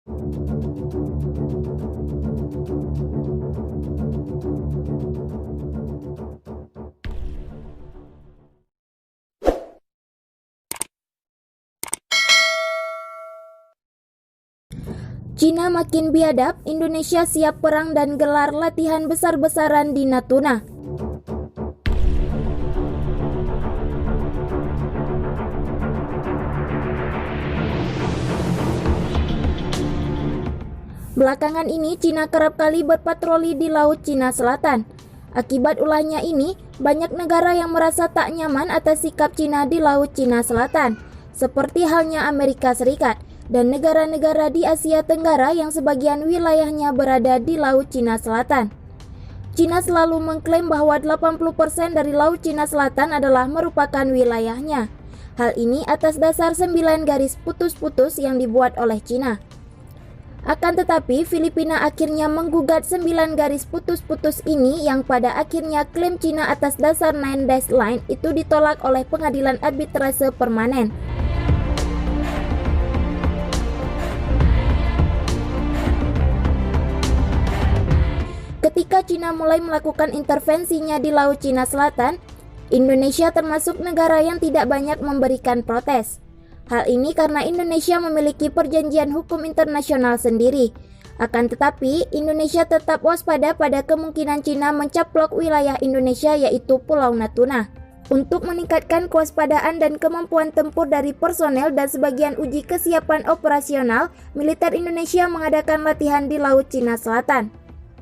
Cina makin biadab, Indonesia siap perang dan gelar latihan besar-besaran di Natuna. Belakangan ini, Cina kerap kali berpatroli di Laut Cina Selatan. Akibat ulahnya ini, banyak negara yang merasa tak nyaman atas sikap Cina di Laut Cina Selatan, seperti halnya Amerika Serikat dan negara-negara di Asia Tenggara yang sebagian wilayahnya berada di Laut Cina Selatan. Cina selalu mengklaim bahwa 80% dari Laut Cina Selatan adalah merupakan wilayahnya. Hal ini atas dasar 9 garis putus-putus yang dibuat oleh Cina. Akan tetapi, Filipina akhirnya menggugat 9 garis putus-putus ini yang pada akhirnya klaim Cina atas dasar Nine Dash Line itu ditolak oleh Pengadilan Arbitrase Permanen. Ketika Cina mulai melakukan intervensinya di Laut Cina Selatan, Indonesia termasuk negara yang tidak banyak memberikan protes. Hal ini karena Indonesia memiliki perjanjian hukum internasional sendiri. Akan tetapi, Indonesia tetap waspada pada kemungkinan Cina mencaplok wilayah Indonesia yaitu Pulau Natuna. Untuk meningkatkan kewaspadaan dan kemampuan tempur dari personel dan sebagian uji kesiapan operasional, militer Indonesia mengadakan latihan di Laut Cina Selatan.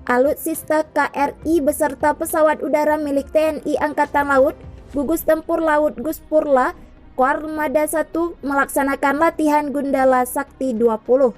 Alutsista KRI beserta pesawat udara milik TNI Angkatan Laut, Gugus Tempur Laut Guspurla, Koarmada 1 melaksanakan latihan Gundala Sakti 20.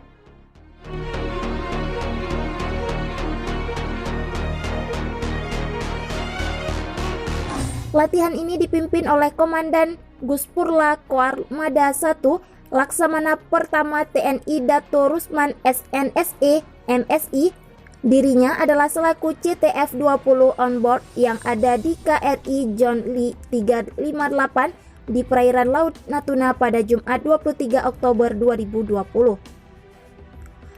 Latihan ini dipimpin oleh Komandan Guspurla Koarmada 1 Laksamana Pertama TNI Dato Rusman SNSE MSI. Dirinya adalah selaku CTF-20 on board yang ada di KRI John Lee 358 di perairan Laut Natuna pada Jumat 23 Oktober 2020.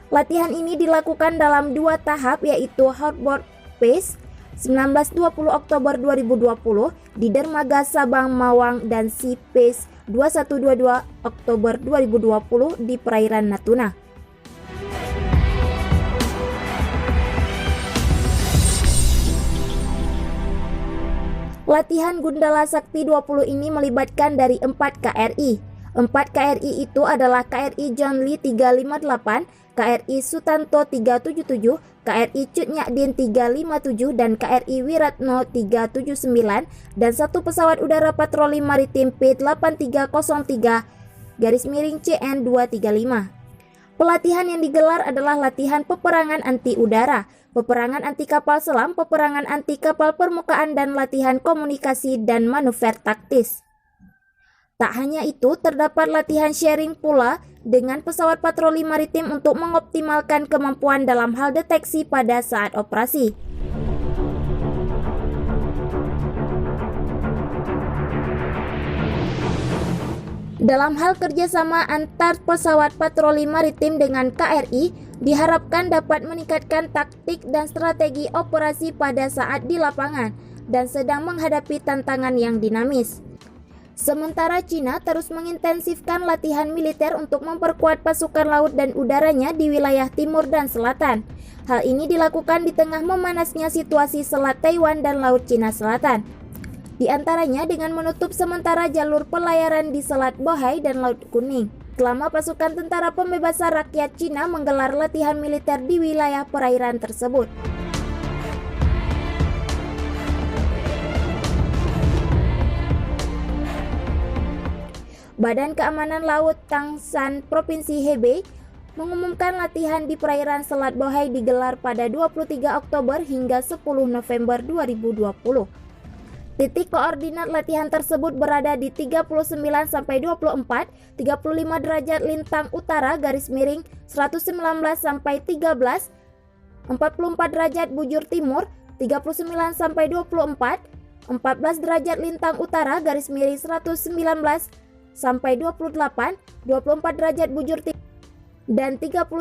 Latihan ini dilakukan dalam 2 tahap yaitu Harbor Phase 19-20 Oktober 2020 di Dermaga Sabang Mawang dan Sea Phase 21-22 Oktober 2020 di perairan Natuna. Latihan Gundala Sakti 20 ini melibatkan dari 4 KRI. 4 KRI itu adalah KRI John Lee 358, KRI Sutanto 377, KRI Cut Nyadin 357, dan KRI Wiratno 379, dan 1 pesawat udara patroli maritim P8303-CN235. Pelatihan yang digelar adalah latihan peperangan anti udara, peperangan anti kapal selam, peperangan anti kapal permukaan, dan latihan komunikasi dan manuver taktis. Tak hanya itu, terdapat latihan sharing pula dengan pesawat patroli maritim untuk mengoptimalkan kemampuan dalam hal deteksi pada saat operasi. Dalam hal kerjasama antar pesawat patroli maritim dengan KRI, diharapkan dapat meningkatkan taktik dan strategi operasi pada saat di lapangan dan sedang menghadapi tantangan yang dinamis. Sementara Cina terus mengintensifkan latihan militer untuk memperkuat pasukan laut dan udaranya di wilayah timur dan selatan. Hal ini dilakukan di tengah memanasnya situasi Selat Taiwan dan Laut Cina Selatan. Di antaranya dengan menutup sementara jalur pelayaran di Selat Bohai dan Laut Kuning. Selama pasukan Tentara Pembebasan Rakyat Cina menggelar latihan militer di wilayah perairan tersebut. Badan Keamanan Laut Tangshan Provinsi Hebei mengumumkan latihan di perairan Selat Bohai digelar pada 23 Oktober hingga 10 November 2020. Titik koordinat latihan tersebut berada di 39-24, 35 derajat lintang utara garis miring 119-13, 44 derajat bujur timur 39-24, 14 derajat lintang utara garis miring 119-28, 24 derajat bujur timur dan 39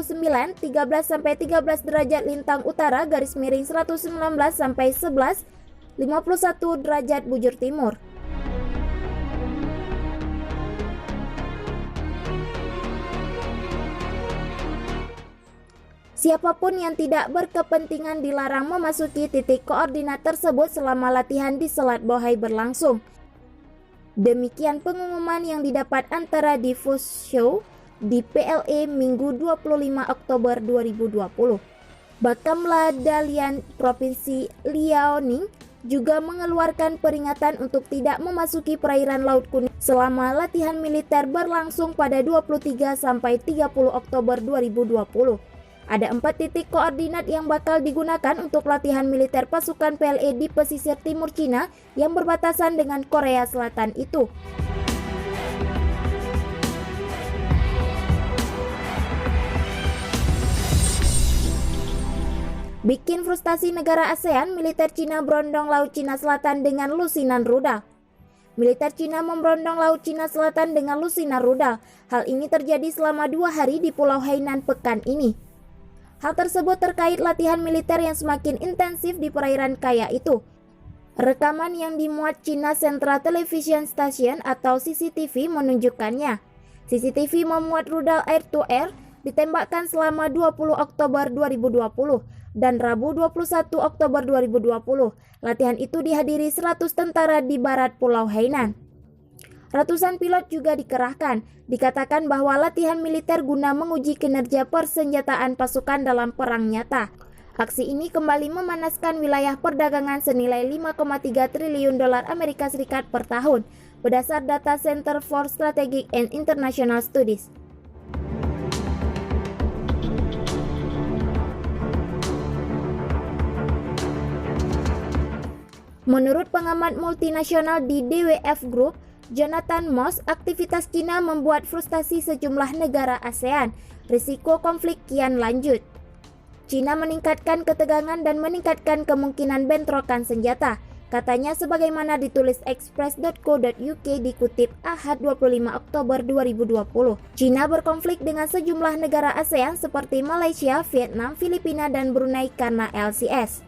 13-13 derajat lintang utara garis miring 119 sampai 11 51 derajat bujur timur. Siapapun yang tidak berkepentingan dilarang memasuki titik koordinat tersebut selama latihan di Selat Bohai berlangsung. Demikian pengumuman yang didapat antara Diffus Show di PLE Minggu 25 Oktober 2020. Bakamla Dalian Provinsi Liaoning juga mengeluarkan peringatan untuk tidak memasuki perairan Laut Kuning selama latihan militer berlangsung pada 23 sampai 30 Oktober 2020. Ada 4 titik koordinat yang bakal digunakan untuk latihan militer pasukan PLE di pesisir timur Cina yang berbatasan dengan Korea Selatan itu. Bikin frustasi negara ASEAN, militer Cina berondong Laut Cina Selatan dengan lusinan rudal. Militer Cina memberondong Laut Cina Selatan dengan lusinan rudal. Hal ini terjadi selama 2 hari di Pulau Hainan pekan ini. Hal tersebut terkait latihan militer yang semakin intensif di perairan kaya itu. Rekaman yang dimuat China Central Television Station atau CCTV menunjukkannya. CCTV memuat rudal air-to-air ditembakkan selama 20 Oktober 2020 dan Rabu 21 Oktober 2020. Latihan itu dihadiri 100 tentara di barat Pulau Hainan. Ratusan pilot juga dikerahkan. Dikatakan bahwa latihan militer guna menguji kinerja persenjataan pasukan dalam perang nyata. Aksi ini kembali memanaskan wilayah perdagangan senilai 5,3 triliun dolar Amerika Serikat per tahun, berdasar data Center for Strategic and International Studies. Menurut pengamat multinasional di DWF Group, Jonathan Moss, aktivitas Cina membuat frustasi sejumlah negara ASEAN. Risiko konflik kian lanjut. Cina meningkatkan ketegangan dan meningkatkan kemungkinan bentrokan senjata. Katanya sebagaimana ditulis express.co.uk dikutip Ahad 25 Oktober 2020. Cina berkonflik dengan sejumlah negara ASEAN seperti Malaysia, Vietnam, Filipina, dan Brunei karena LCS.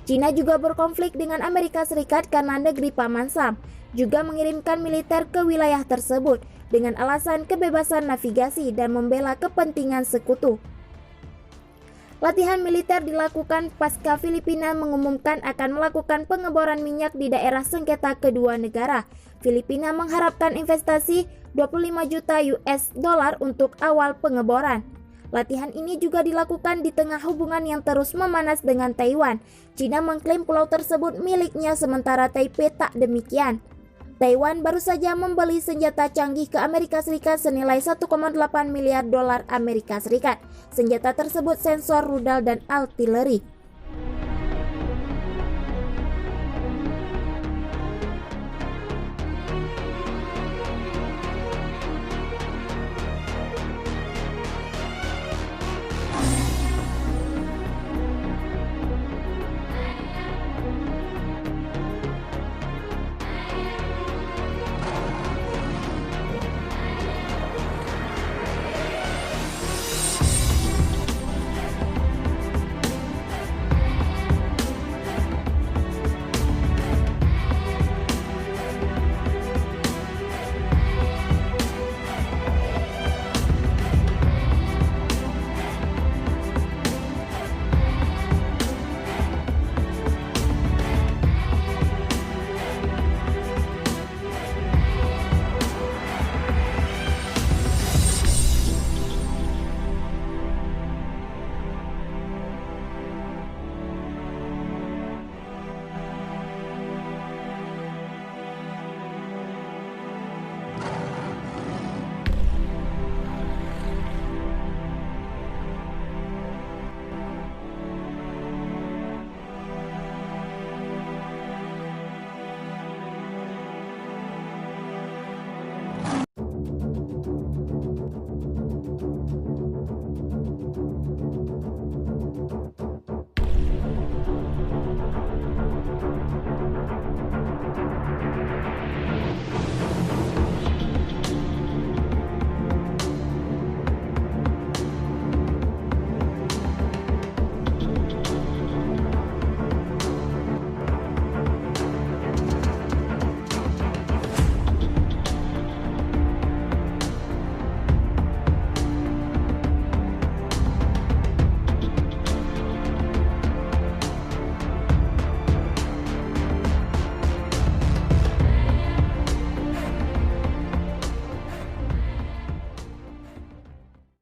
Cina juga berkonflik dengan Amerika Serikat karena negeri Paman Sam, juga mengirimkan militer ke wilayah tersebut dengan alasan kebebasan navigasi dan membela kepentingan sekutu. Latihan militer dilakukan pasca Filipina mengumumkan akan melakukan pengeboran minyak di daerah sengketa kedua negara. Filipina mengharapkan investasi 25 juta US dollar untuk awal pengeboran. Latihan ini juga dilakukan di tengah hubungan yang terus memanas dengan Taiwan. Cina mengklaim pulau tersebut miliknya sementara Taipei tak demikian. Taiwan baru saja membeli senjata canggih ke Amerika Serikat senilai 1,8 miliar dolar Amerika Serikat. Senjata tersebut sensor rudal dan artileri.